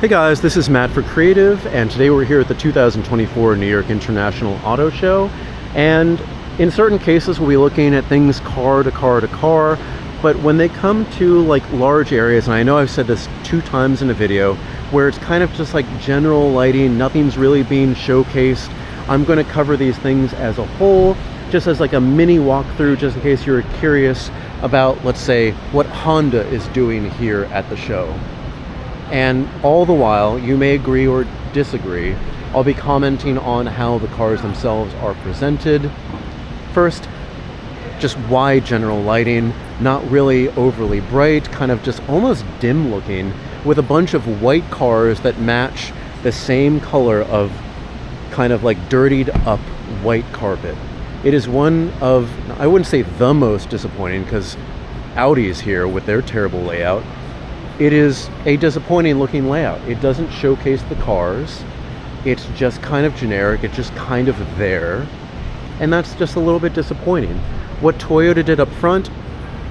Hey guys, this is Matt for Creative, and today we're here at the 2024 New York International Auto Show. And in certain cases, we'll be looking at things car to car to car. But when they come to like large areas, and I know I've said this 2 times in a video, where it's kind of just like general lighting, nothing's really being showcased, I'm going to cover these things as a whole, just as like a mini walkthrough, just in case you're curious about, let's say, what Honda is doing here at the show. And all the while, you may agree or disagree, I'll be commenting on how the cars themselves are presented. First, just why general lighting, not really overly bright, kind of just almost dim looking, with a bunch of white cars that match the same color of kind of like dirtied up white carpet. It is one of, I wouldn't say the most disappointing, because Audi's here with their terrible layout. It is a disappointing looking layout. It doesn't showcase the cars. It's just kind of generic. It's just kind of there. And that's just a little bit disappointing. What Toyota did up front,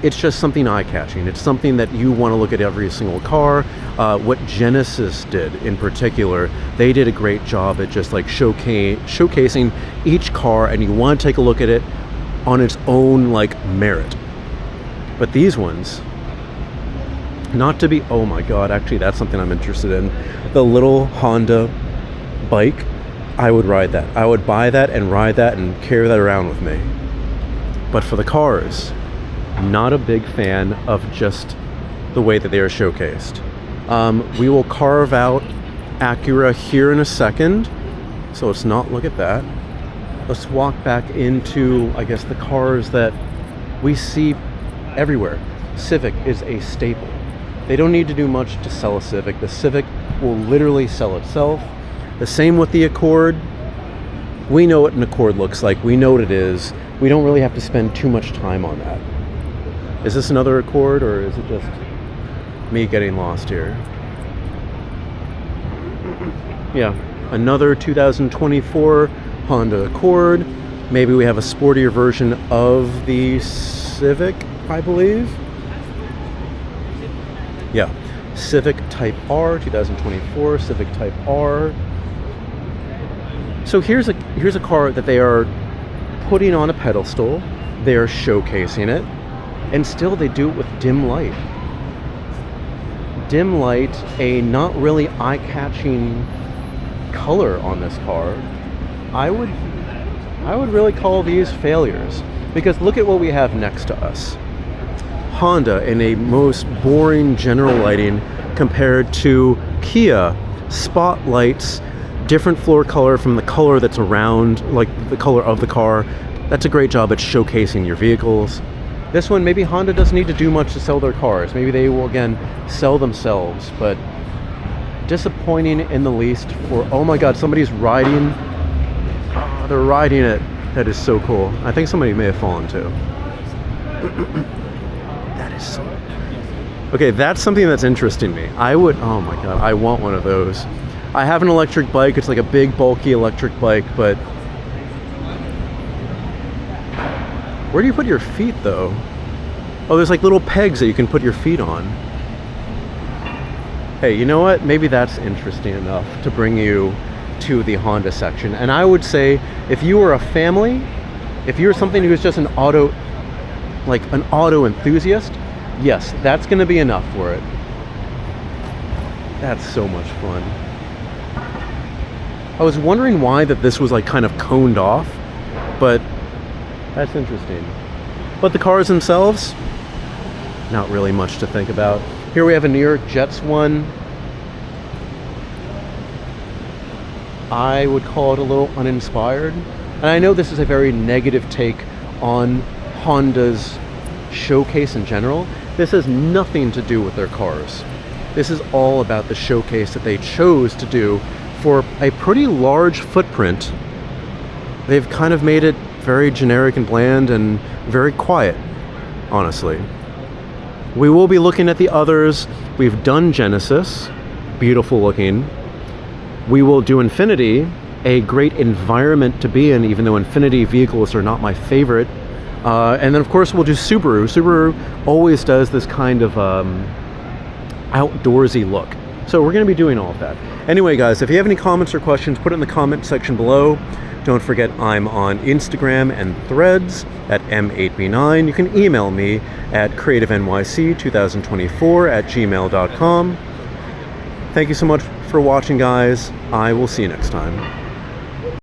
it's just something eye-catching. It's something that you want to look at every single car. What Genesis did in particular, they did a great job at just like showcasing each car, and you want to take a look at it on its own like merit. But these ones, not to be, oh my god, actually that's something I'm interested in. The little Honda bike, I would ride that. I would buy that and ride that and carry that around with me. But for the cars, not a big fan of just the way that they are showcased. We will carve out Acura here in a second, so let's not look at that. Let's walk back into, I guess, the cars that we see everywhere. Civic is a staple. They don't need to do much to sell a Civic. The Civic will literally sell itself. The same with the Accord. We know what an Accord looks like. We know what it is. We don't really have to spend too much time on that. Is this another Accord, or is it just me getting lost here? Yeah, another 2024 Honda Accord. Maybe we have a sportier version of the Civic, I believe. Yeah, Civic Type R, 2024 Civic Type R. So here's a car that they are putting on a pedestal. They are showcasing it, and still they do it with dim light. Dim light, a not really eye-catching color on this car. I would really call these failures, because look at what we have next to us. Honda in a most boring general lighting compared to Kia spotlights, different floor color from the color that's around, like the color of the car. That's a great job at showcasing your vehicles. This one, maybe Honda doesn't need to do much to sell their cars. Maybe they will again sell themselves, but disappointing in the least. For, oh my god, somebody's riding, they're riding it. That is so cool. I think somebody may have fallen too. That is so... Okay, that's something that's interesting me. I would, oh my god, I want one of those. I have an electric bike. It's like a big, bulky electric bike, but where do you put your feet, though? Oh, there's like little pegs that you can put your feet on. Hey, you know what? Maybe that's interesting enough to bring you to the Honda section. And I would say, if you were a family, if you're something who's just an auto enthusiast, yes, that's going to be enough for it. That's so much fun. I was wondering why that this was like kind of coned off, but that's interesting. But the cars themselves, not really much to think about. Here we have a New York Jets one. I would call it a little uninspired. And I know this is a very negative take on Honda's showcase in general. This has nothing to do with their cars. This is all about the showcase that they chose to do for a pretty large footprint. They've kind of made it very generic and bland and very quiet, honestly. We will be looking at the others. We've done Genesis, beautiful looking. We will do Infiniti, a great environment to be in, even though Infiniti vehicles are not my favorite. And then of course we'll do Subaru. Subaru always does this kind of outdoorsy look. So we're going to be doing all of that. Anyway, guys, if you have any comments or questions, put it in the comment section below. Don't forget, I'm on Instagram and Threads at M8B9. You can email me at creativenyc2024@gmail.com. Thank you so much for watching, guys. I will see you next time.